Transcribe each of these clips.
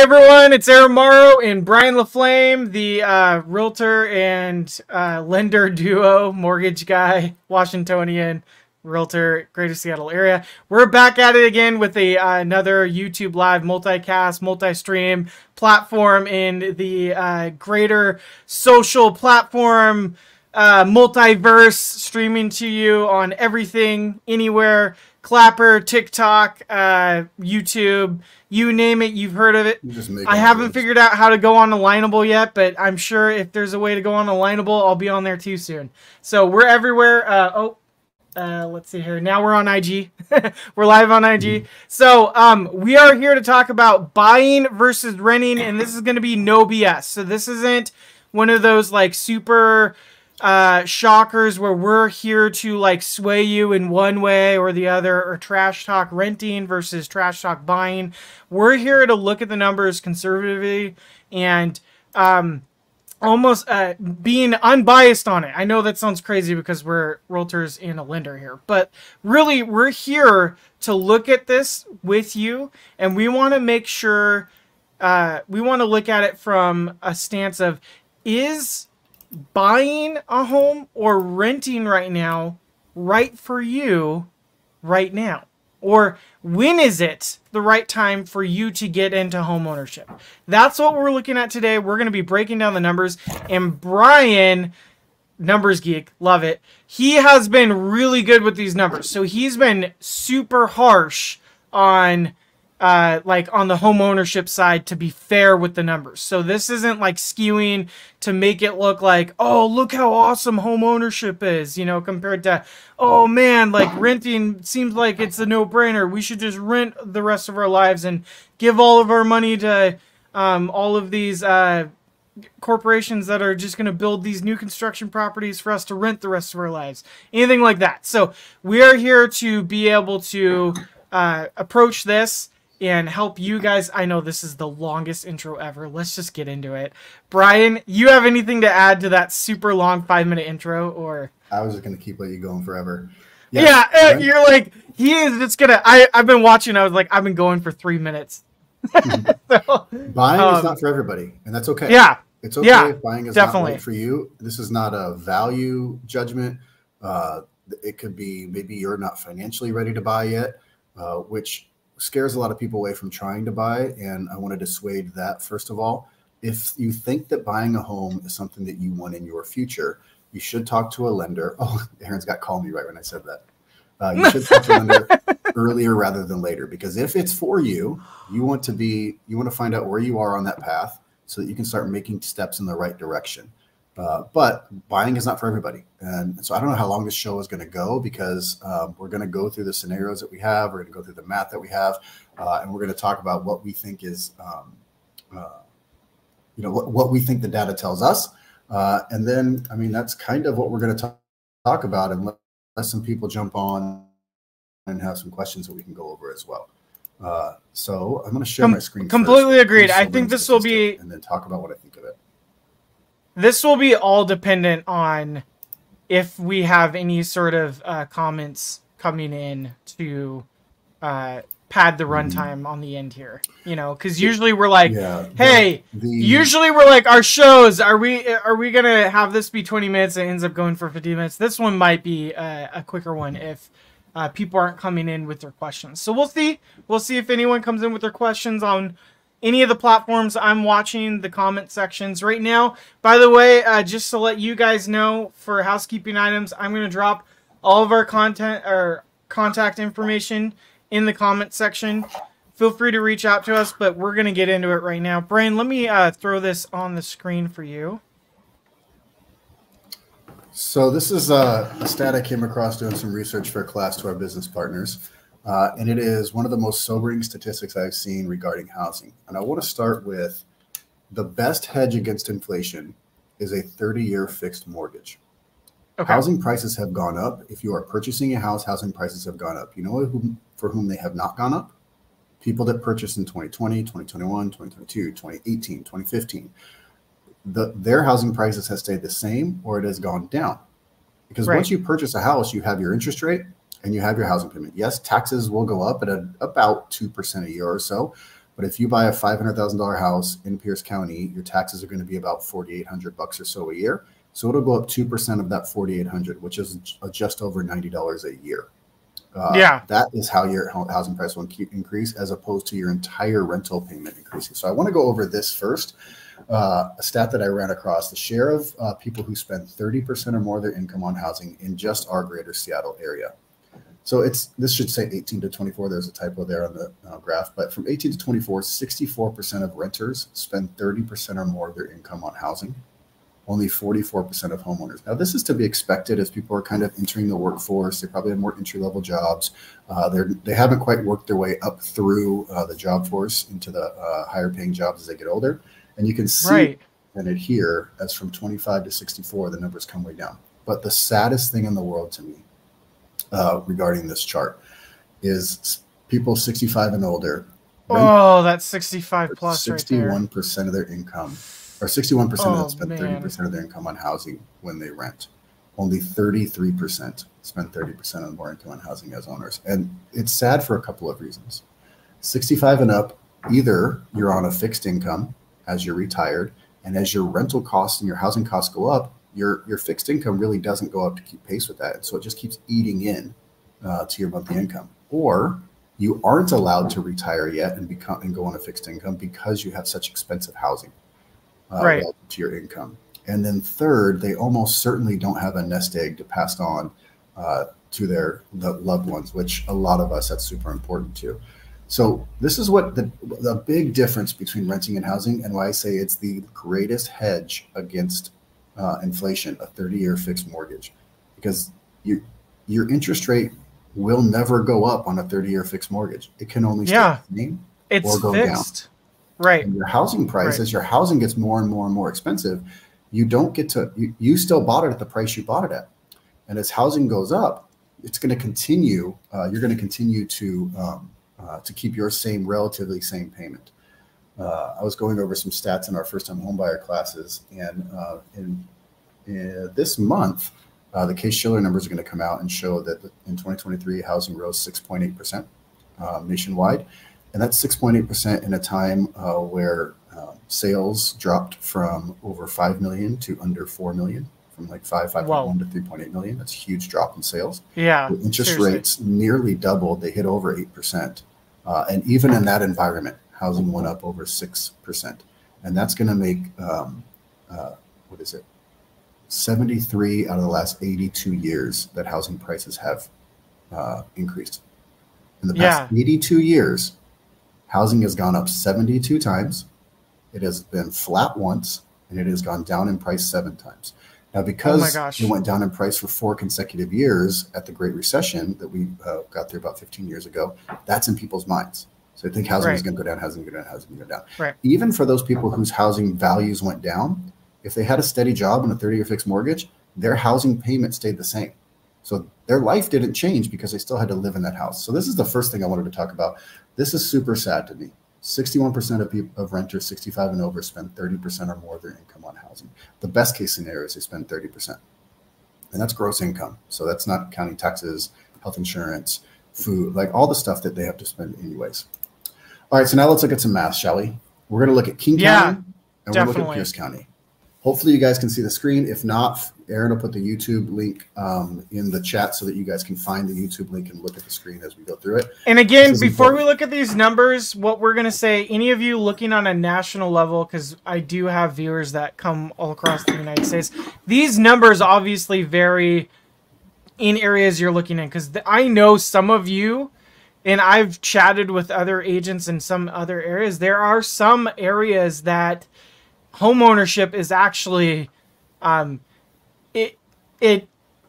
everyone, it's Aaron Morrow and Bryan Laflamme, the realtor and lender duo, mortgage guy, Washingtonian realtor, Greater Seattle area. We're back at it again with another YouTube Live multicast, multi-stream platform in the greater social platform, multiverse, streaming to you on everything, anywhere, Clapper, TikTok, YouTube, you name it, you've heard of it. I haven't figured out how to go on Alignable yet, but I'm sure if there's a way to go on Alignable, I'll be on there too soon. So we're everywhere. Let's see here. Now we're on IG. We're live on IG. So we are here to talk about buying versus renting, and this is going to be no BS. So this isn't one of those like super shockers where we're here to like sway you in one way or the other, or trash talk renting versus trash talk buying. We're here to look at the numbers conservatively and almost being unbiased on it. I know that sounds crazy because we're realtors and a lender here, but really we're here to look at this with you, and we want to make sure we want to look at it from a stance of, is buying a home or renting right now right for you right now? Or when is it the right time for you to get into home ownership? That's what we're looking at today. We're going to be breaking down the numbers, and Bryan, numbers geek, love it, he has been really good with these numbers. So he's been super harsh on like on the home ownership side to be fair with the numbers. So this isn't like skewing to make it look like, oh, look how awesome home ownership is, you know, compared to, oh man, like renting seems like it's a no-brainer. We should just rent the rest of our lives and give all of our money to all of these corporations that are just going to build these new construction properties for us to rent the rest of our lives. Anything like that. So we are here to be able to approach this and help you guys. I know this is the longest intro ever. Let's just get into it. Bryan, you have anything to add to that super long 5-minute intro? Or I was just going to keep letting you going forever. Yeah, you're like, he is just going to, I've been watching, I was like, I've been going for 3 minutes. So, buying is not for everybody, and that's okay. Yeah. It's okay if buying is definitely not right for you. This is not a value judgment. It could be maybe you're not financially ready to buy yet, which scares a lot of people away from trying to buy. And I want to dissuade that. First of all, if you think that buying a home is something that you want in your future, you should talk to a lender. Oh, Aaron's got called me right when I said that. You should talk to a lender earlier rather than later, because if it's for you, you want to find out where you are on that path so that you can start making steps in the right direction. But buying is not for everybody. And so I don't know how long this show is going to go, because we're going to go through the scenarios that we have. We're going to go through the math that we have. And we're going to talk about what we think is, what we think the data tells us. And then, I mean, that's kind of what we're going to talk about, unless some people jump on and have some questions that we can go over as well. So I'm going to share my screen. Completely agreed. I think this will be, and then talk about what I think of it. This will be all dependent on if we have any sort of comments coming in to pad the runtime on the end here. You know, because usually we're like, hey, usually we're like, our shows, are we going to have this be 20 minutes and it ends up going for 50 minutes? This one might be a quicker one if people aren't coming in with their questions. So we'll see. We'll see if anyone comes in with their questions on any of the platforms. I'm watching the comment sections right now. By the way, just to let you guys know, for housekeeping items, I'm going to drop all of our content or contact information in the comment section. Feel free to reach out to us, but we're going to get into it right now. Bryan, let me throw this on the screen for you. So this is a stat I came across doing some research for a class to our business partners. And it is one of the most sobering statistics I've seen regarding housing. And I want to start with the best hedge against inflation is a 30-year fixed mortgage. Okay. Housing prices have gone up. If you are purchasing a house, housing prices have gone up. You know for whom they have not gone up? People that purchased in 2020, 2021, 2022, 2018, 2015. Their housing prices have stayed the same, or it has gone down. Because once you purchase a house, you have your interest rate and you have your housing payment. Yes, taxes will go up at about 2% a year or so. But if you buy a $500,000 house in Pierce County, your taxes are going to be about $4,800 or so a year. So it'll go up 2% of that 4,800, which is just over $90 a year. Yeah. That is how your housing price will increase, as opposed to your entire rental payment increasing. So I want to go over this first. A stat that I ran across: the share of people who spend 30% or more of their income on housing in just our greater Seattle area. So this should say 18 to 24. There's a typo there on the graph, but from 18 to 24, 64% of renters spend 30% or more of their income on housing. Only 44% of homeowners. Now, this is to be expected as people are kind of entering the workforce. They probably have more entry-level jobs. They haven't quite worked their way up through the job force into the higher-paying jobs as they get older. And you can see in it here, as from 25 to 64, the numbers come way down. But the saddest thing in the world to me regarding this chart is people 65 and older. Oh, that's 65 plus 61% of their income, or 61% of them spend 30% of their income on housing when they rent. Only 33% spend 30% of more income on housing as owners. And it's sad for a couple of reasons. 65 and up, either you're on a fixed income as you're retired, and as your rental costs and your housing costs go up, your fixed income really doesn't go up to keep pace with that. So it just keeps eating in to your monthly income. Or you aren't allowed to retire yet and go on a fixed income because you have such expensive housing relative to your income. And then third, they almost certainly don't have a nest egg to pass on to their loved ones, which a lot of us, that's super important too. So this is what the big difference between renting and housing, and why I say it's the greatest hedge against inflation, a 30-year fixed mortgage, because your interest rate will never go up on a 30-year fixed mortgage. It can only stay the same or go fixed. down. Right. And your housing price, as your housing gets more and more and more expensive, you don't get to, you still bought it at the price you bought it at. And as housing goes up, it's going to continue, you're going to continue to keep your relatively same payment. I was going over some stats in our first-time homebuyer classes, and in this month, the Case-Shiller numbers are going to come out and show that in 2023, housing rose 6.8% nationwide. And that's 6.8% in a time where sales dropped from over 5 million to under 4 million, from like 5.1 to 3.8 million. That's a huge drop in sales. Yeah. The interest rates nearly doubled. They hit over 8%. And even in that environment, housing went up over 6%. And that's going to make, 73 out of the last 82 years that housing prices have increased. In the past 82 years, housing has gone up 72 times. It has been flat once, and it has gone down in price 7 times. Now, because it went down in price for 4 consecutive years at the Great Recession that we got through about 15 years ago, that's in people's minds. So they think housing is going to go down, housing is going to go down, housing is going to go down. Right. Even for those people whose housing values went down, if they had a steady job and a 30-year fixed mortgage, their housing payment stayed the same. So their life didn't change because they still had to live in that house. So this is the first thing I wanted to talk about. This is super sad to me. 61% of renters 65 and over spend 30% or more of their income on housing. The best case scenario is they spend 30%. And that's gross income. So that's not counting taxes, health insurance, food, like all the stuff that they have to spend anyways. All right, so now let's look at some math, shall we? We're going to look at King County, and we're going to look at Pierce County. Hopefully you guys can see the screen. If not, Aaron will put the YouTube link in the chat so that you guys can find the YouTube link and look at the screen as we go through it. And again, before we look at these numbers, what we're going to say, any of you looking on a national level, because I do have viewers that come all across the United States, these numbers obviously vary in areas you're looking in, because I know some of you, and I've chatted with other agents in some other areas, there are some areas that home ownership is actually, it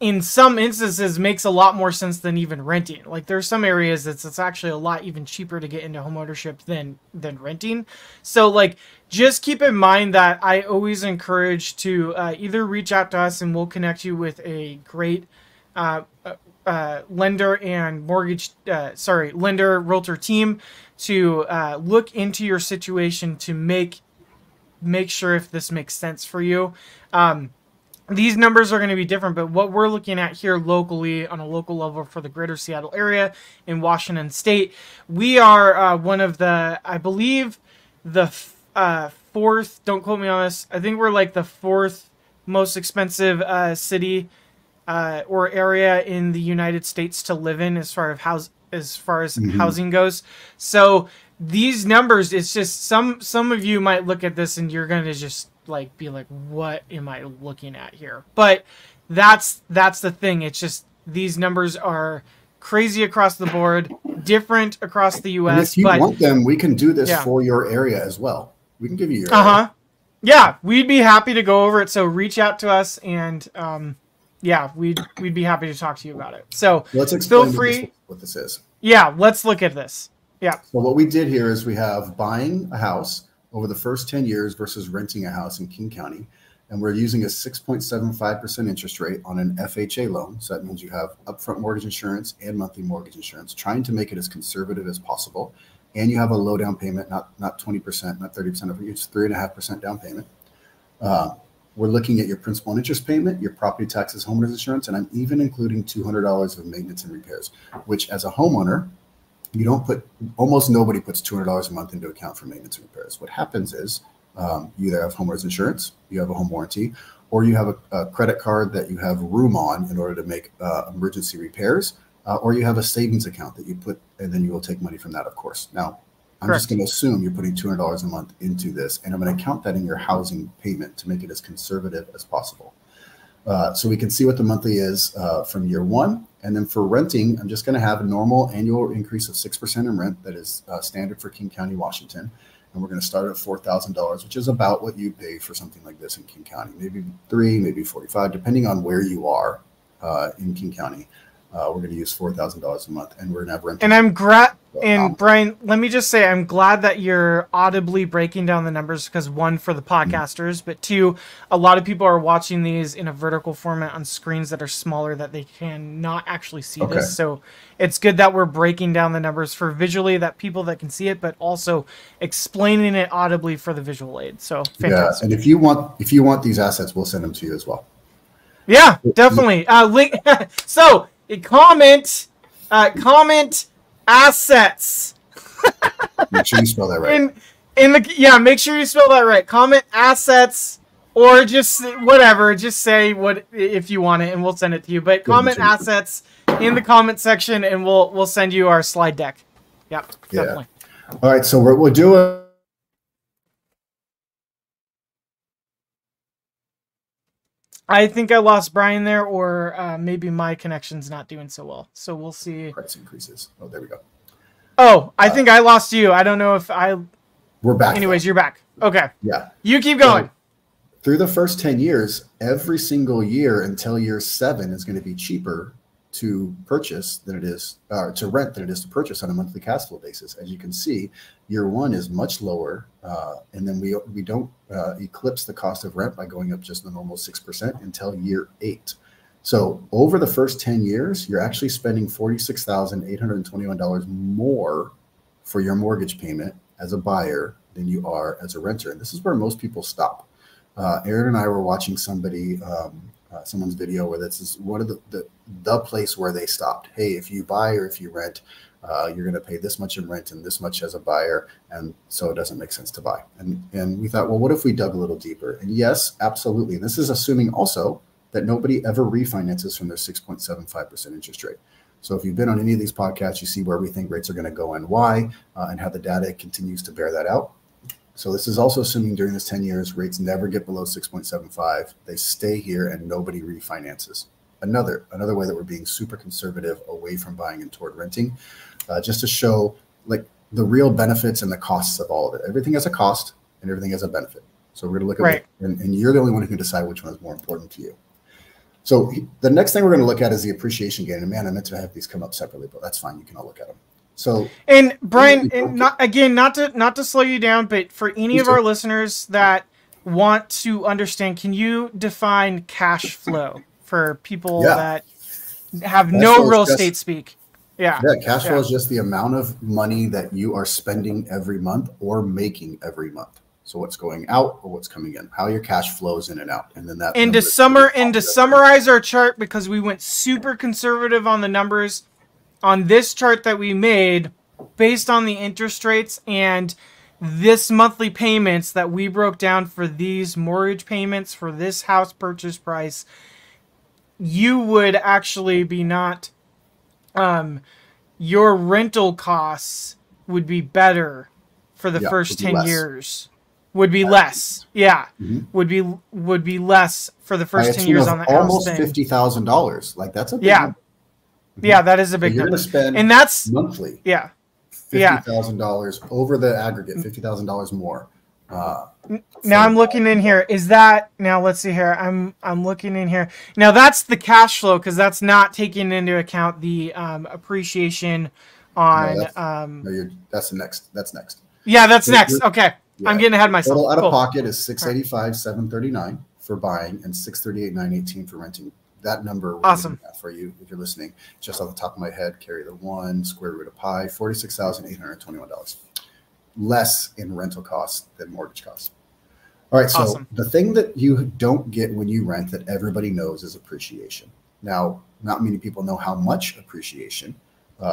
in some instances makes a lot more sense than even renting. Like there's some areas that's it's actually a lot even cheaper to get into home ownership than renting. So like just keep in mind that I always encourage to either reach out to us and we'll connect you with a great lender and lender realtor team to look into your situation to make sure if this makes sense for you. these numbers are going to be different, but what we're looking at here locally on a local level for the greater Seattle area in Washington State, we are one of the, I believe, the fourth, don't quote me on this, I think we're like the fourth most expensive city or area in the United States to live in as far as housing goes. So these numbers, it's just some of you might look at this and you're going to just like be like, what am I looking at here? But that's the thing. It's just these numbers are crazy across the board, different across the US. And if you want them, we can do this for your area as well. We can give you your area. Yeah, we'd be happy to go over it. So reach out to us, and yeah, we'd be happy to talk to you about it. So let's explain feel free what this is. Yeah, let's look at this. Yeah. So what we did here is we have buying a house over the first 10 years versus renting a house in King County. And we're using a 6.75% interest rate on an FHA loan. So that means you have upfront mortgage insurance and monthly mortgage insurance, trying to make it as conservative as possible. And you have a low down payment, not 20%, not 30% of it, it's 3.5% down payment. We're looking at your principal and interest payment, your property taxes, homeowners insurance, and I'm even including $200 of maintenance and repairs, which as a homeowner, you don't put, almost nobody puts $200 a month into account for maintenance and repairs. What happens is you either have homeowners insurance, you have a home warranty, or you have a credit card that you have room on in order to make emergency repairs, or you have a savings account that you put, and then you will take money from that, of course. Now, I'm just going to assume you're putting $200 a month into this, and I'm going to count that in your housing payment to make it as conservative as possible. So we can see what the monthly is from year one. And then for renting, I'm just going to have a normal annual increase of 6% in rent that is standard for King County, Washington. And we're going to start at $4,000, which is about what you pay for something like this in King County. Maybe $3,000, maybe $45,000, depending on where you are in King County. We're going to use $4,000 a month, and we're going to have rent. And and Brian, let me just say, I'm glad that you're audibly breaking down the numbers because one, for the podcasters, but two, a lot of people are watching these in a vertical format on screens that are smaller that they can not actually see this. So it's good that we're breaking down the numbers for visually that people that can see it, but also explaining it audibly for the visual aid. So fantastic. Yeah, and if you want these assets, we'll send them to you as well. Yeah, definitely. Link. So comment assets. Make sure you spell that right. Make sure you spell that right. Comment assets, or just whatever. Just say what if you want it, and we'll send it to you. But comment assets in the comment section, and we'll send you our slide deck. Yep, definitely. All right, so we'll do a. I think I lost Brian there, or maybe my connection's not doing so well. So we'll see. Price increases. Oh, there we go. Oh, I think I lost you. I don't know if I. We're back. Anyways, you're back. Okay. Yeah. You keep going. So, through the first 10 years, every single year until year 7 is going to be cheaper to purchase than it is to rent than it is to purchase on a monthly cash flow basis. As you can see, year 1 is much lower, and then we don't eclipse the cost of rent by going up just the normal 6% until year 8. So over the first 10 years, you're actually spending $46,821 more for your mortgage payment as a buyer than you are as a renter. And this is where most people stop. Aaron and I were watching someone's video where this is one of the place where they stopped. Hey, if you buy or if you rent, you're going to pay this much in rent and this much as a buyer, and so it doesn't make sense to buy. And we thought, well, what if we dug a little deeper? And yes, absolutely. And this is assuming also that nobody ever refinances from their 6.75% interest rate. So if you've been on any of these podcasts, you see where we think rates are going to go and why, and how the data continues to bear that out. So this is also assuming during this 10 years, rates never get below 6.75. They stay here and nobody refinances. Another way that we're being super conservative away from buying and toward renting, just to show like the real benefits and the costs of all of it. Everything has a cost and everything has a benefit. So we're going to look at and you're the only one who can decide which one is more important to you. So the next thing we're going to look at is the appreciation gain. And man, I meant to have these come up separately, but that's fine. You can all look at them. So, and Brian, not to slow you down, but for any of our listeners that want to understand, can you define cash flow for people that have no real estate speak? Yeah, cash flow is just the amount of money that you are spending every month or making every month. So what's going out or what's coming in, how your cash flows in and out. And then that. And to summarize our chart, because we went super conservative on the numbers on this chart that we made based on the interest rates and this monthly payments that we broke down for these mortgage payments for this house purchase price, you would actually be not, your rental costs would be better for the first 10 years. Would be less. Yeah. Would be less for the first 10 years on the house. Almost $50,000. Like that's a big number. Yeah, that is a big number. You're going to spend and that's monthly. Yeah. $50,000 over the aggregate, $50,000 more. Now I'm looking in here. Is that now? Let's see here. I'm looking in here. Now that's the cash flow because that's not taking into account the appreciation on. That's next. That's next. Yeah, that's next. Okay, yeah. I'm getting ahead of myself. Total out of pocket is $685,739 for buying and $638,918 for renting. That number, awesome for you if you're listening. Just off the top of my head, carry the 1 square root of pi, $46,821. Less in rental costs than mortgage costs. All right, so the thing that you don't get when you rent that everybody knows is appreciation. Now, not many people know how much appreciation.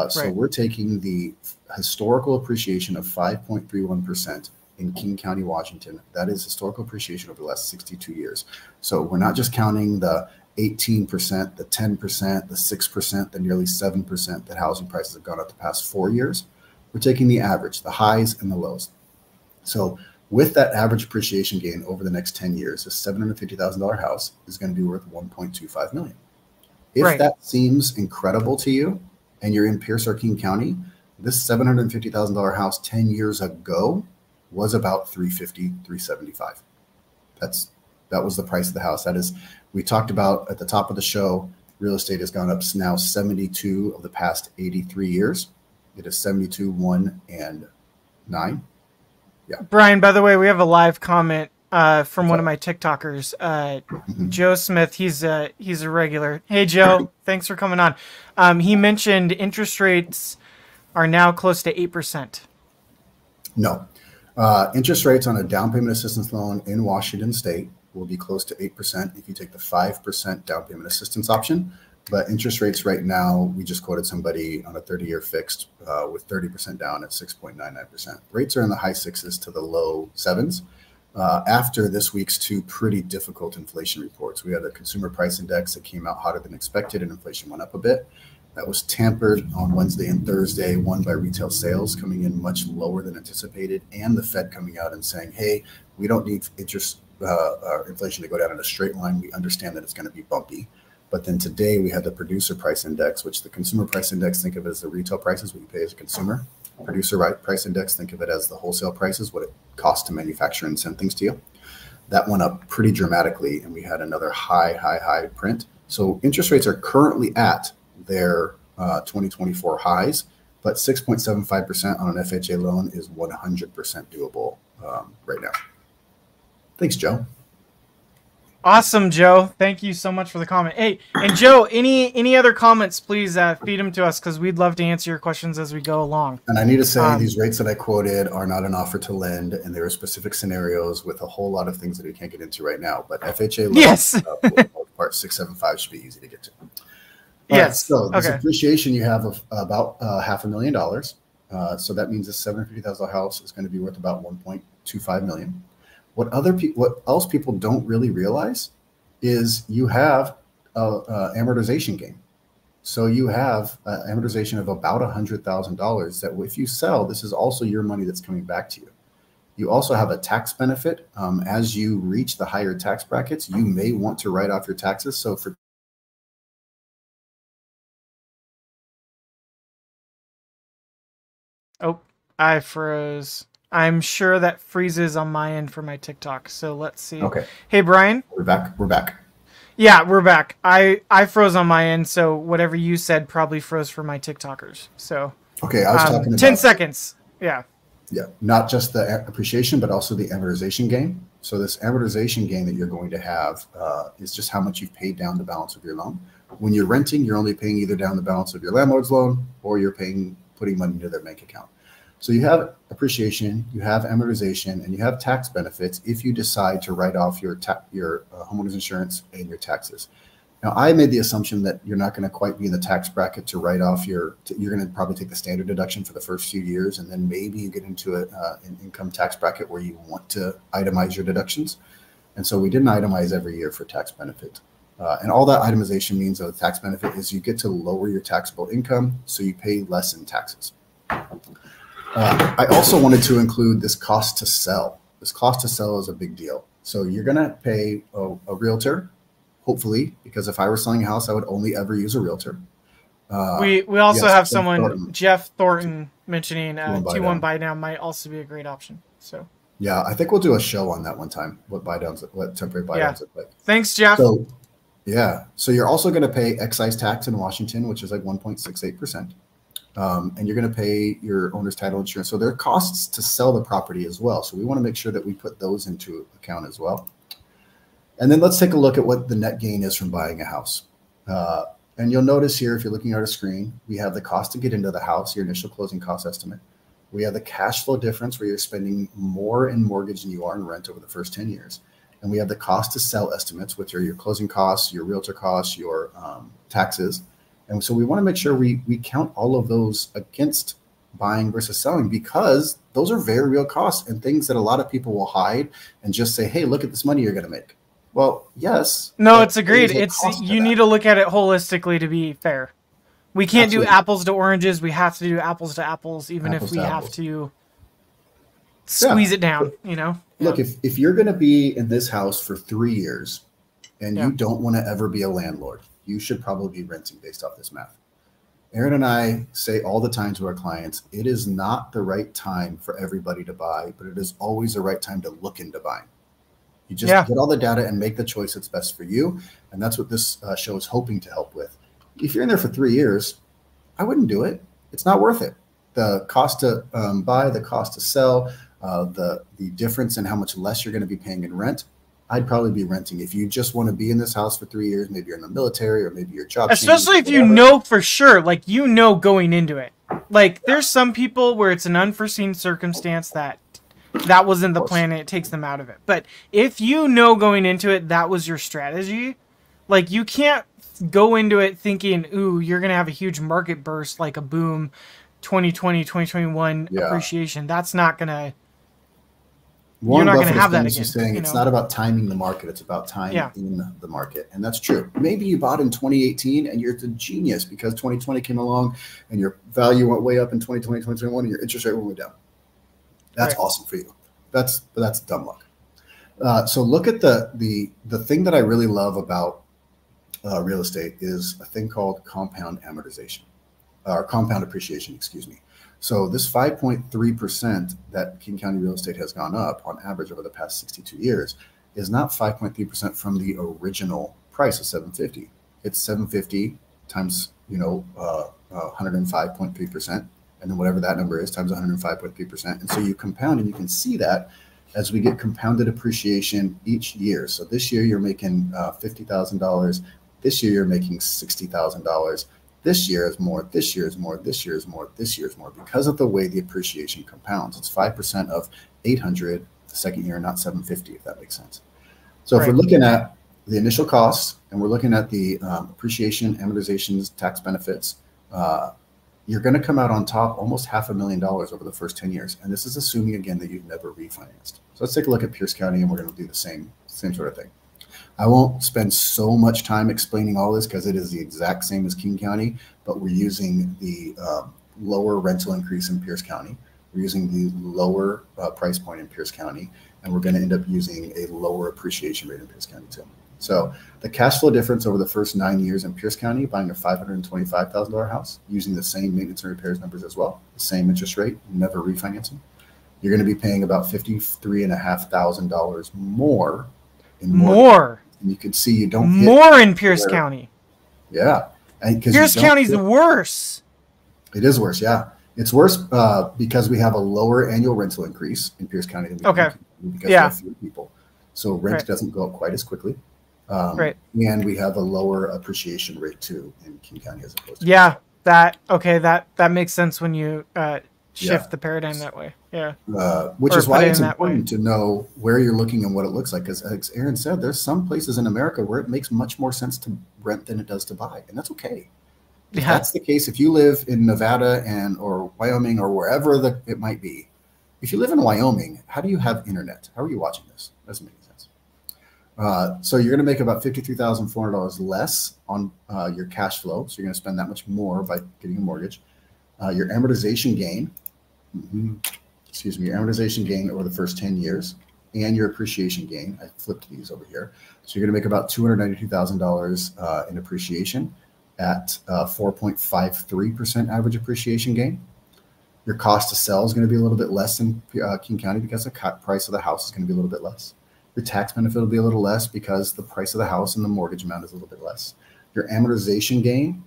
So we're taking the historical appreciation of 5.31% in King County, Washington. That is historical appreciation over the last 62 years. So we're not just counting the 18%, the 10%, the 6%, the nearly 7% that housing prices have gone up the past 4 years. We're taking the average, the highs and the lows. So with that average appreciation gain over the next 10 years, a $750,000 house is going to be worth $1.25 million. If that seems incredible to you and you're in Pierce or King County, this $750,000 house 10 years ago was about $350,000, $375,000. That was the price of the house. That is, we talked about at the top of the show, real estate has gone up now 72 of the past 83 years. It is 72, 1, and 9. Yeah. Brian, by the way, we have a live comment from one of my TikTokers, Joe Smith. He's a regular. Hey, Joe, thanks for coming on. He mentioned interest rates are now close to 8%. No. Interest rates on a down payment assistance loan in Washington State will be close to 8% if you take the 5% down payment assistance option. But interest rates right now, we just quoted somebody on a 30-year fixed with 30% down at 6.99%. Rates are in the high 6s to the low 7s. After this week's 2 pretty difficult inflation reports, we had a consumer price index that came out hotter than expected and inflation went up a bit. That was tempered on Wednesday and Thursday, one by retail sales coming in much lower than anticipated, and the Fed coming out and saying, hey, we don't need inflation to go down in a straight line. We understand that it's going to be bumpy. But then today we had the producer price index, which the consumer price index, think of it as the retail prices, what you pay as a consumer. Producer price index, think of it as the wholesale prices, what it costs to manufacture and send things to you. That went up pretty dramatically, and we had another high print. So interest rates are currently at their 2024 highs, but 6.75% on an FHA loan is 100% doable right now. Thanks, Joe. Awesome, Joe. Thank you so much for the comment. Hey, and Joe, any other comments, please feed them to us because we'd love to answer your questions as we go along. And I need to say these rates that I quoted are not an offer to lend, and there are specific scenarios with a whole lot of things that we can't get into right now. But FHA loans, yes. part 675 should be easy to get to. Yes. So this appreciation you have of about $500,000. So that means a $750,000 house is going to be worth about $1.25 million. What else people don't really realize is you have amortization gain. So you have amortization of about $100,000 that if you sell, this is also your money that's coming back to you. You also have a tax benefit. As you reach the higher tax brackets, you may want to write off your taxes. So for I froze. I'm sure that freezes on my end for my TikTok. So let's see. Okay. Hey, Brian. We're back. We're back. Yeah, we're back. I froze on my end, so whatever you said probably froze for my TikTokers. So okay, I was talking about 10 seconds. Yeah. Yeah, not just the appreciation, but also the amortization gain. So this amortization gain that you're going to have is just how much you've paid down the balance of your loan. When you're renting, you're only paying either down the balance of your landlord's loan or you're putting money into their bank account. So you have appreciation, you have amortization, and you have tax benefits if you decide to write off your homeowner's insurance and your taxes. Now, I made the assumption that you're not going to quite be in the tax bracket to write off you're going to probably take the standard deduction for the first few years, and then maybe you get into an income tax bracket where you want to itemize your deductions. And so we didn't itemize every year for tax benefit. And all that itemization means of the tax benefit is you get to lower your taxable income, so you pay less in taxes. I also wanted to include this cost to sell. This cost to sell is a big deal. So you're going to pay a realtor, hopefully, because if I were selling a house, I would only ever use a realtor. We also have someone, Thornton. Jeff Thornton, mentioning 2-1 buy down might also be a great option. So yeah, I think we'll do a show on that one time. What temporary buy downs look like. Thanks, Jeff. So yeah, so you're also going to pay excise tax in Washington, which is like 1.68%. And you're going to pay your owner's title insurance. So there are costs to sell the property as well. So we want to make sure that we put those into account as well. And then let's take a look at what the net gain is from buying a house. And you'll notice here, if you're looking at our screen, we have the cost to get into the house, your initial closing cost estimate. We have the cash flow difference where you're spending more in mortgage than you are in rent over the first 10 years. And we have the cost to sell estimates, which are your closing costs, your realtor costs, your taxes. And so we want to make sure we count all of those against buying versus selling, because those are very real costs and things that a lot of people will hide and just say, hey, look at this money you're going to make. Well, yes. No, it's agreed. You need to look at it holistically to be fair. We can't do apples to oranges. We have to do apples to apples, even if we have to squeeze it down, you know? Look, if you're going to be in this house for 3 years and you don't want to ever be a landlord, you should probably be renting based off this math. Aaron and I say all the time to our clients, it is not the right time for everybody to buy, but it is always the right time to look into buying. You just get all the data and make the choice that's best for you. And that's what this show is hoping to help with. If you're in there for 3 years, I wouldn't do it. It's not worth it. The cost to buy, the cost to sell, the difference in how much less you're going to be paying in rent, I'd probably be renting. If you just want to be in this house for 3 years, maybe you're in the military or maybe your job. Especially if you know for sure, like, you know, going into it. Like, there's some people where it's an unforeseen circumstance that wasn't the plan and it takes them out of it. But if you know going into it that was your strategy, like, you can't go into it thinking, ooh, you're going to have a huge market burst, like a boom 2020, 2021 appreciation. That's not going to... You're not going to have that again. Saying it's not about timing the market. It's about time in the market. And that's true. Maybe you bought in 2018 and you're a genius because 2020 came along and your value went way up in 2020, 2021, and your interest rate went way down. That's awesome for you. That's dumb luck. So look at the thing that I really love about real estate is a thing called compound amortization, or compound appreciation, excuse me. So this 5.3% that King County real estate has gone up on average over the past 62 years is not 5.3% from the original price of 750. It's 750 times 105.3%, and then whatever that number is times 105.3%. And so you compound, and you can see that as we get compounded appreciation each year. So this year you're making $50,000. This year you're making $60,000. This year is more, this year is more, this year is more, this year is more, because of the way the appreciation compounds. It's 5% of 800 the second year, not 750, if that makes sense. So if we're looking at the initial costs and we're looking at the appreciation, amortizations, tax benefits, you're going to come out on top almost $500,000 over the first 10 years. And this is assuming, again, that you've never refinanced. So let's take a look at Pierce County, and we're going to do the same sort of thing. I won't spend so much time explaining all this because it is the exact same as King County, but we're using the lower rental increase in Pierce County. We're using the lower price point in Pierce County, and we're going to end up using a lower appreciation rate in Pierce County too. So the cash flow difference over the first 9 years in Pierce County, buying a $525,000 house, using the same maintenance and repairs numbers as well, the same interest rate, never refinancing, you're going to be paying about $53,500 more in mortgage. And you can see you don't hit more in Pierce County. Yeah. And Pierce County's worse. It is worse, yeah. It's worse because we have a lower annual rental increase in Pierce County than we do because we have fewer people. So rent doesn't go up quite as quickly. And we have a lower appreciation rate too in King County as opposed to that makes sense when you shift the paradigm that way. Yeah. Which Or is why put it it's in that way. important to know where you're looking and what it looks like. Because as Aaron said, there's some places in America where it makes much more sense to rent than it does to buy, and that's okay. If Yeah. that's the case, if you live in Nevada or Wyoming or wherever it might be, if you live in Wyoming, how do you have internet? How are you watching this? Doesn't make sense. So you're going to make about $53,400 less on your cash flow. So you're going to spend that much more by getting a mortgage. Your amortization gain, your amortization gain over the first 10 years and your appreciation gain. I flipped these over here. So you're going to make about $292,000 in appreciation at 4.53% average appreciation gain. Your cost to sell is going to be a little bit less in King County because the price of the house is going to be a little bit less. Your tax benefit will be a little less because the price of the house and the mortgage amount is a little bit less. Your amortization gain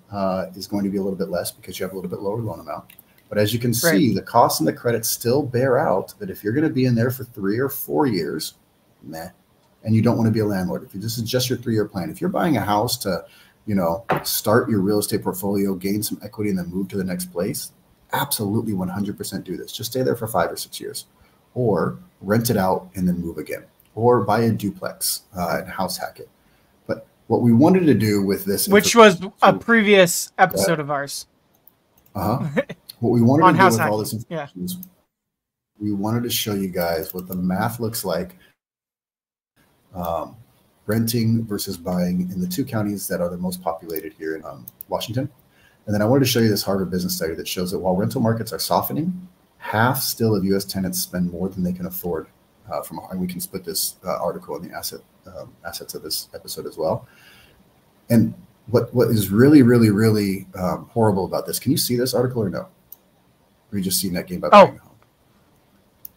is going to be a little bit less because you have a little bit lower loan amount. But as you can see, the costs and the credits still bear out that if you're going to be in there for 3 or 4 years, meh, and you don't want to be a landlord, if this is just your 3-year plan, if you're buying a house to, start your real estate portfolio, gain some equity, and then move to the next place, absolutely 100% do this. Just stay there for 5 or 6 years, or rent it out and then move again, or buy a duplex and house hack it. But what we wanted to do with this, which was a previous episode of ours. What we wanted to do with all this information is we wanted to show you guys what the math looks like renting versus buying in the 2 counties that are the most populated here in Washington. And then I wanted to show you this Harvard Business Study that shows that while rental markets are softening, half still of U.S. tenants spend more than they can afford. And we can split this article in the assets of this episode as well. And what is really, really, really horrible about this? Can you see this article or no? Or you just see net gain by buying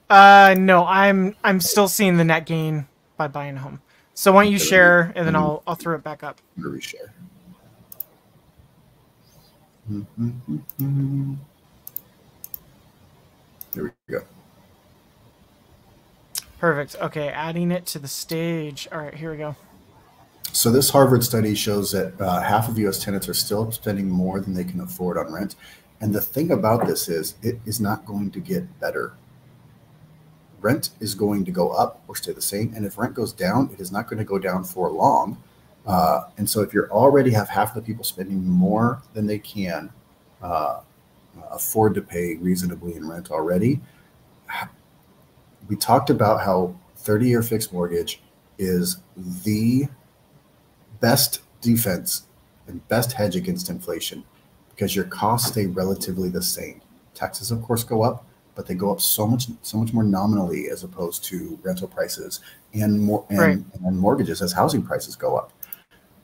a home? No, I'm still seeing the net gain by buying a home. So why don't you share, and then I'll throw it back up. I'm going to reshare. There we go. Perfect. Okay, adding it to the stage. All right, here we go. So this Harvard study shows that half of U.S. tenants are still spending more than they can afford on rent. And the thing about this is it is not going to get better. Rent is going to go up or stay the same. And if rent goes down, it is not going to go down for long. And so if you already have half the people spending more than they can afford to pay reasonably in rent already, we talked about how 30-year fixed mortgage is the best defense and best hedge against inflation because your costs stay relatively the same. Taxes, of course, go up, but they go up so much more nominally as opposed to rental prices and mortgages as housing prices go up.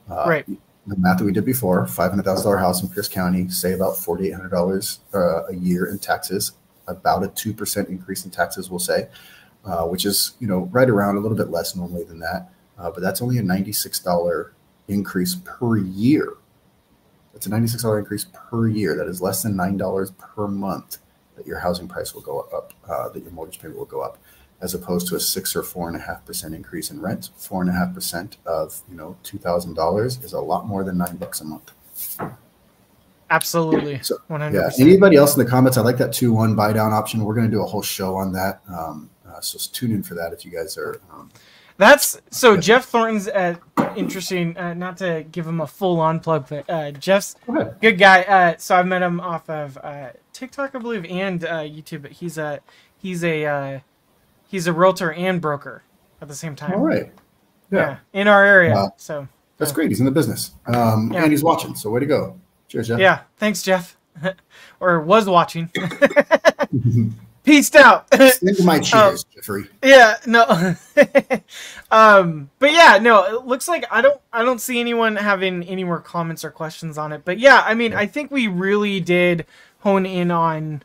The math that we did before, $500,000 house in Pierce County, say about $4,800 a year in taxes, about a 2% increase in taxes, we'll say, which is right around a little bit less normally than that. But that's only a $96 increase per year. That's a $96 increase per year. That is less than $9 per month that your housing price will go up, that your mortgage payment will go up, as opposed to a 6 or 4.5% increase in rent. 4.5% of $2,000 is a lot more than $9 a month. Absolutely. So, 100%. Yeah. Anybody else in the comments? I like that 2-1 buy down option. We're going to do a whole show on that. So tune in for that if you guys are. That's so. Jeff Thornton's interesting. Not to give him a full-on plug, but Jeff's good guy. So I've met him off of TikTok, I believe, and YouTube. But he's a realtor and broker at the same time. All right. Yeah. In our area. So that's great. He's in the business. And he's watching. So way to go. Cheers, Jeff. Yeah. Thanks, Jeff. Or was watching. Peaced out. Into my cheers, Jeffrey. Yeah, no. But yeah, no, it looks like I don't see anyone having any more comments or questions on it. But yeah, I mean, I think we really did hone in on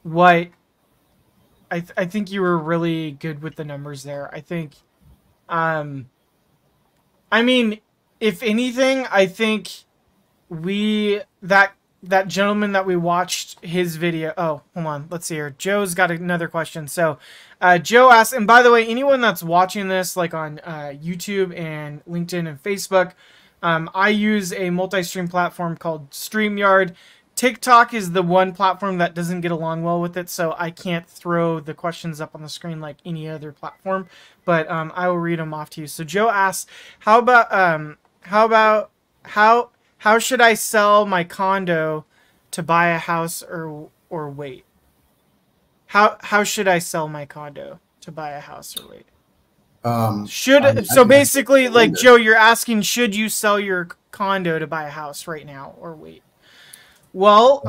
what I think you were really good with the numbers there. I think I mean, if anything, I think that gentleman that we watched his video. Oh, hold on. Let's see here. Joe's got another question. So Joe asked, and by the way, anyone that's watching this like on YouTube and LinkedIn and Facebook, I use a multi-stream platform called StreamYard TikTok is the one platform that doesn't get along well with it, so I can't throw the questions up on the screen like any other platform. But I will read them off to you. So Joe asks, how should I sell my condo to buy a house or wait? How should I sell my condo to buy a house or wait? Basically, like Joe, you're asking, should you sell your condo to buy a house right now or wait? Well,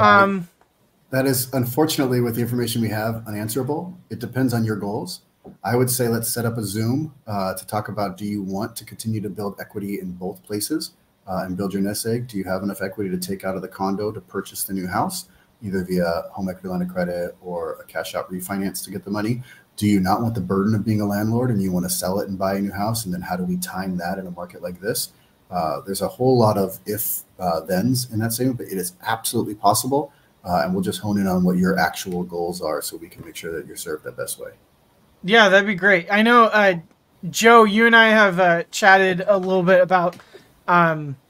that is unfortunately, with the information we have, unanswerable. It depends on your goals. I would say let's set up a Zoom to talk about, do you want to continue to build equity in both places and build your nest egg? Do you have enough equity to take out of the condo to purchase the new house, either via home equity line of credit or a cash out refinance to get the money? Do you not want the burden of being a landlord and you want to sell it and buy a new house? And then how do we time that in a market like this? There's a whole lot of thens in that statement, but it is absolutely possible. And we'll just hone in on what your actual goals are so we can make sure that you're served the best way. Yeah, that'd be great. I know, Joe, you and I have chatted a little bit about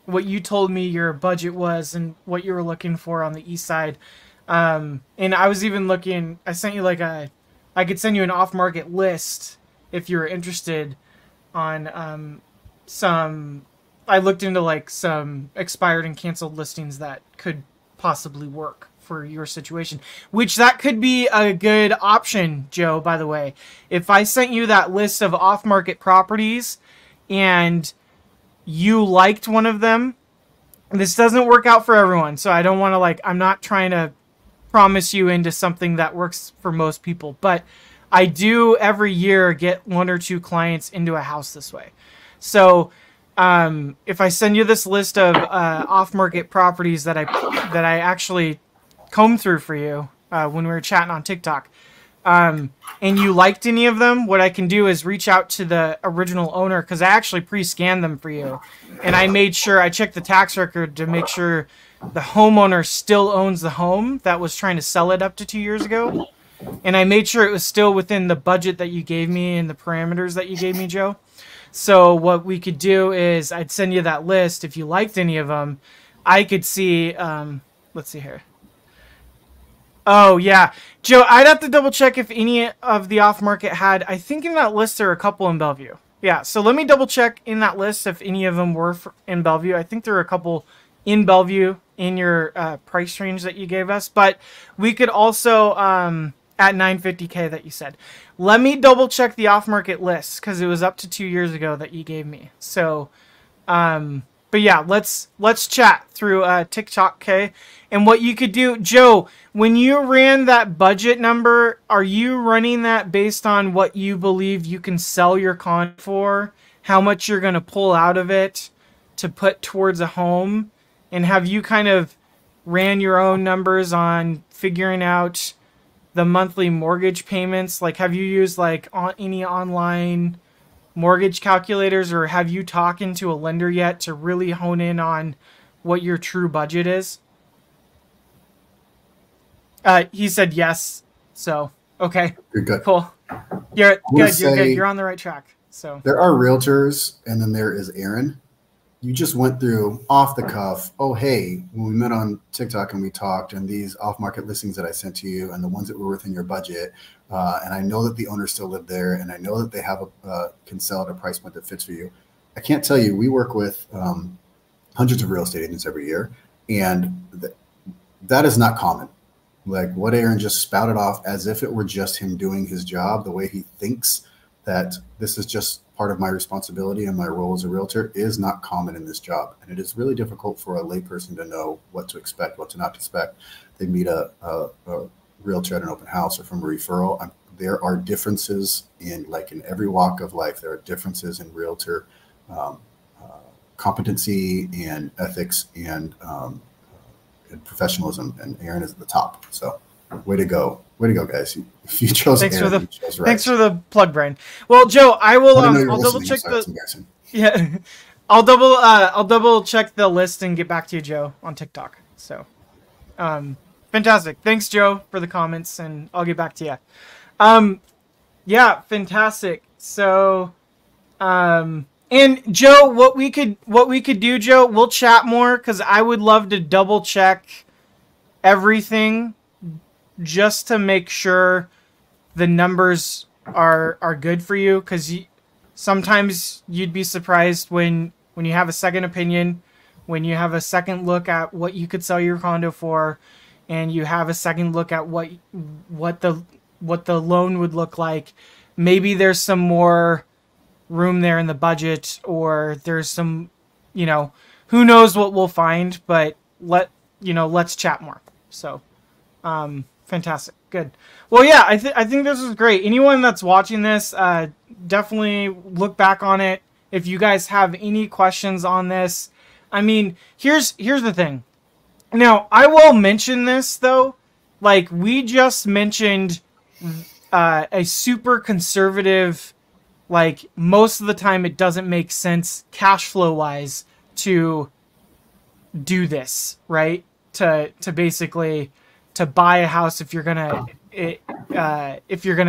what you told me your budget was and what you were looking for on the east side. And I was even looking, I sent you I could send you an off-market list if you're interested on I looked into some expired and canceled listings that could possibly work for your situation, which that could be a good option, Joe, by the way. If I sent you that list of off-market properties and you liked one of them, this doesn't work out for everyone, so I don't want to I'm not trying to promise you into something that works for most people, but I do every year get 1 or 2 clients into a house this way. So if I send you this list of off-market properties that I actually combed through for you when we were chatting on TikTok, and you liked any of them, what I can do is reach out to the original owner, because I actually pre-scanned them for you, and I made sure I checked the tax record to make sure the homeowner still owns the home that was trying to sell it up to 2 years ago. And I made sure it was still within the budget that you gave me and the parameters that you gave me, Joe. So what we could do is I'd send you that list. If you liked any of them, I could see, let's see here. Oh, yeah. Joe, I'd have to double check if any of the off-market had, I think in that list there are a couple in Bellevue. Yeah, so let me double check in that list if any of them were in Bellevue. I think there are a couple in Bellevue in your price range that you gave us, but we could also at $950K that you said. Let me double check the off-market list because it was up to 2 years ago that you gave me. So, but yeah, let's chat through TikTok, okay? And what you could do, Joe, when you ran that budget number, are you running that based on what you believe you can sell your condo for, how much you're going to pull out of it to put towards a home? And have you kind of ran your own numbers on figuring out the monthly mortgage payments? Have you used any online mortgage calculators, or have you talked to a lender yet to really hone in on what your true budget is? He said yes. So, okay. You're good. Cool. You're good. You're good. You're on the right track. So there are realtors, and then there is Aaron. You just went through off the cuff. Oh, hey, when we met on TikTok and we talked, and these off-market listings that I sent to you, and the ones that were within your budget, and I know that the owners still live there, and I know that they have can sell at a price point that fits for you. I can't tell you. We work with hundreds of real estate agents every year, and that is not common. Like what Aaron just spouted off as if it were just him doing his job, the way he thinks that this is just part of my responsibility and my role as a realtor is not common in this job. And it is really difficult for a layperson to know what to expect, what to not expect. They meet a realtor at an open house or from a referral. There are differences in every walk of life. There are differences in realtor competency and ethics and professionalism. And Aaron is at the top. So way to go. Way to go, guys. If you chose Aaron, you chose right. Thanks for the plug, Brian. Well, Joe, I will I'll double check I'll double check the list and get back to you, Joe, on TikTok. So fantastic. Thanks, Joe, for the comments, and I'll get back to you. Yeah, fantastic. So and Joe, what we could do, Joe, we'll chat more because I would love to double check everything just to make sure the numbers are good for you, because sometimes you'd be surprised when you have a second opinion, when you have a second look at what you could sell your condo for, and you have a second look at what the loan would look like. Maybe there's some more room there in the budget, or there's some, who knows what we'll find, but let's chat more. So, fantastic. Good. Well, yeah, I think this is great. Anyone that's watching this, definitely look back on it. If you guys have any questions on this, I mean, here's the thing. Now, I will mention this though, like we just mentioned, a super conservative, like most of the time it doesn't make sense cash flow wise to do this, right? To basically to buy a house if you're gonna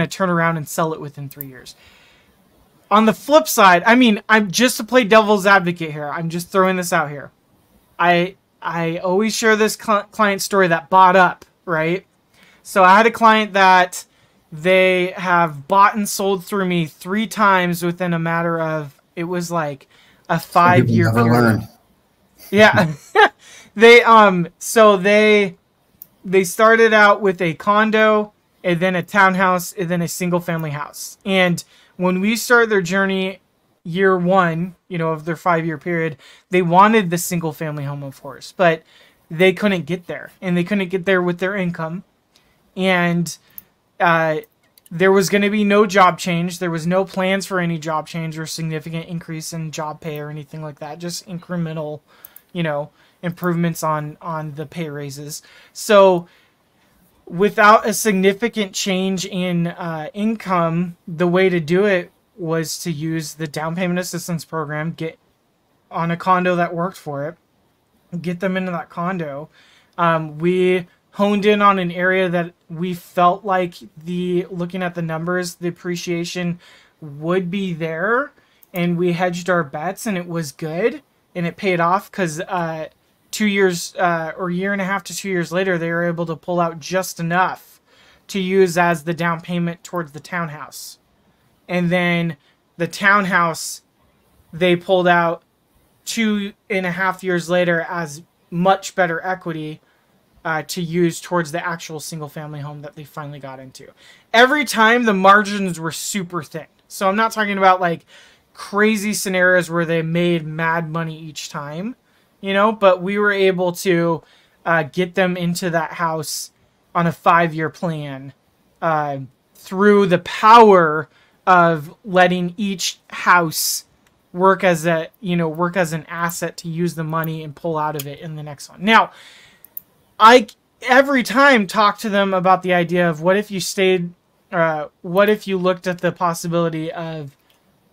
turn around and sell it within 3 years. On the flip side, I mean, I'm just to play devil's advocate here. I'm just throwing this out here. I always share this client story that bought up, right? So I had a client that they have bought and sold through me 3 times within a matter of, it was like a 5-year period. Learn. Yeah. They started out with a condo, and then a townhouse, and then a single family house. And when we started their journey, year 1, of their 5-year period, they wanted the single family home, of course, but they couldn't get there, and they couldn't get there with their income. And there was going to be no job change. There was no plans for any job change or significant increase in job pay or anything like that. Just incremental, improvements on the pay raises. So without a significant change in income, the way to do it was to use the down payment assistance program, get on a condo that worked for it, get them into that condo. We honed in on an area that we felt like looking at the numbers, the appreciation would be there, and we hedged our bets, and it was good, and it paid off because 2 years or a year and a half to 2 years later, they were able to pull out just enough to use as the down payment towards the townhouse. And then the townhouse, they pulled out 2.5 years later as much better equity to use towards the actual single family home that they finally got into. Every time the margins were super thin. So I'm not talking about like crazy scenarios where they made mad money each time, but we were able to get them into that house on a 5-year plan through the power of letting each house work as an asset to use the money and pull out of it in the next one. Now, I every time talk to them about the idea of what if you looked at the possibility of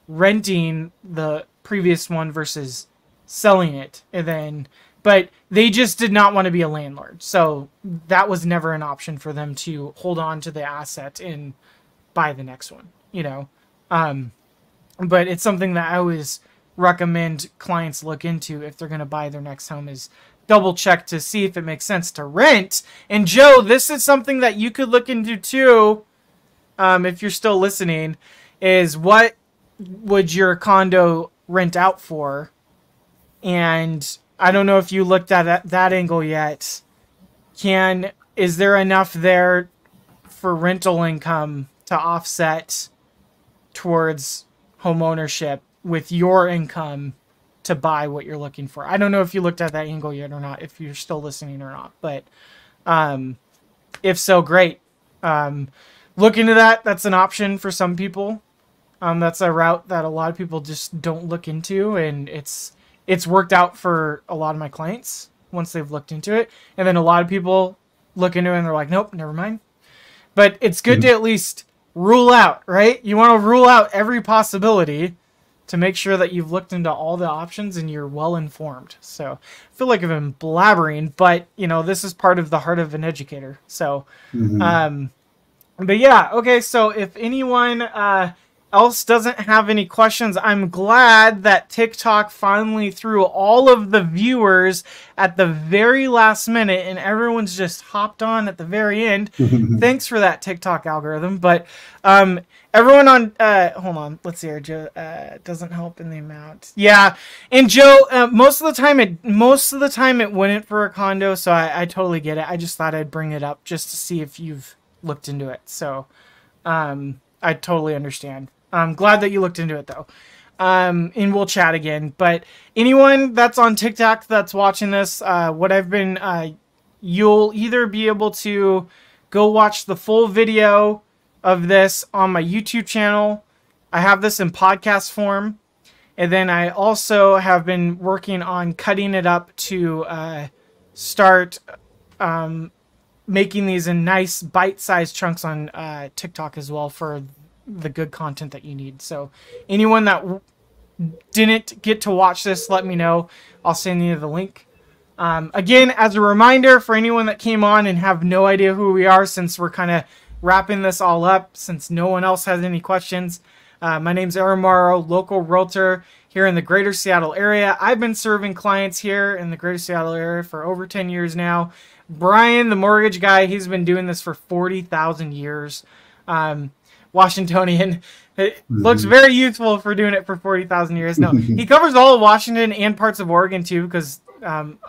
renting the previous one versus selling it, but they just did not want to be a landlord. So that was never an option for them to hold on to the asset and buy the next one, but it's something that I always recommend clients look into if they're going to buy their next home, is double check to see if it makes sense to rent. And Joe, this is something that you could look into too, if you're still listening, is what would your condo rent out for? And I don't know if you looked at that angle yet. Is there enough there for rental income to offset towards home ownership with your income to buy what you're looking for? I don't know if you looked at that angle yet or not, if you're still listening or not, but if so, great. Look into that. That's an option for some people. That's a route that a lot of people just don't look into, and it's worked out for a lot of my clients once they've looked into it. And then a lot of people look into it and they're like, nope, never mind. But it's good to at least rule out, right? You want to rule out every possibility to make sure that you've looked into all the options and you're well informed. So I feel like I've been blabbering, but this is part of the heart of an educator. So, but yeah, okay. So if anyone else doesn't have any questions, I'm glad that TikTok finally threw all of the viewers at the very last minute and everyone's just hopped on at the very end. Thanks for that, TikTok algorithm. But everyone on hold on, let's see here. Joe, doesn't help in the amount. Yeah, and Joe, most of the time it wouldn't for a condo, so I totally get it. I just thought I'd bring it up just to see if you've looked into it. So I totally understand. I'm glad that you looked into it, though. And we'll chat again. But anyone that's on TikTok that's watching this, you'll either be able to go watch the full video of this on my YouTube channel. I have this in podcast form. And then I also have been working on cutting it up to start making these in nice bite-sized chunks on TikTok as well for the good content that you need. So anyone that didn't get to watch this, let me know. I'll send you the link. Again, as a reminder for anyone that came on and have no idea who we are, since we're kind of wrapping this all up, since no one else has any questions, my name's Aaron Morrow, local realtor here in the greater Seattle area. I've been serving clients here in the greater Seattle area for over 10 years now. Bryan, the mortgage guy, he's been doing this for 40,000 years. Washingtonian. It looks very youthful for doing it for 40,000 years. No, he covers all of Washington and parts of Oregon too, because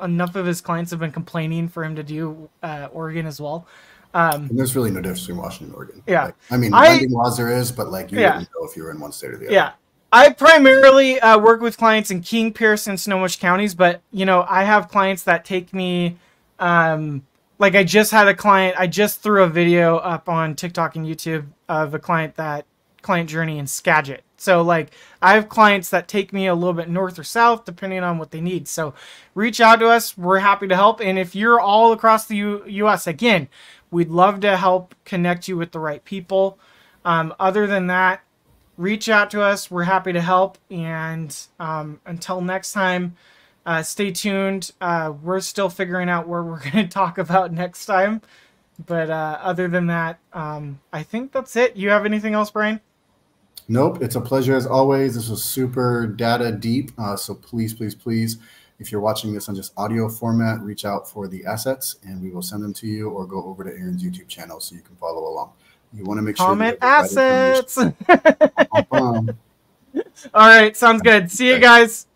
enough of his clients have been complaining for him to do Oregon as well. And there's really no difference between Washington and Oregon. Yeah. Like, I mean, lending laws there is, but like you wouldn't know if you were in one state or the other. Yeah. I primarily work with clients in King, Pierce, and Snohomish counties, but you know, I have clients that take me like I just had a client, I just threw a video up on TikTok and YouTube of a client journey in Skagit. So like I have clients that take me a little bit north or south depending on what they need. So reach out to us. We're happy to help. And if you're all across the US, again, we'd love to help connect you with the right people. Other than that, reach out to us. We're happy to help. And until next time, stay tuned. We're still figuring out where we're going to talk about next time. But other than that, I think that's it. You have anything else, Bryan? Nope. It's a pleasure as always. This was super data deep. So please, please, please, if you're watching this on just audio format, reach out for the assets and we will send them to you, or go over to Aaron's YouTube channel so you can follow along. You want to make sure comment assets. All right. Sounds good. See you guys.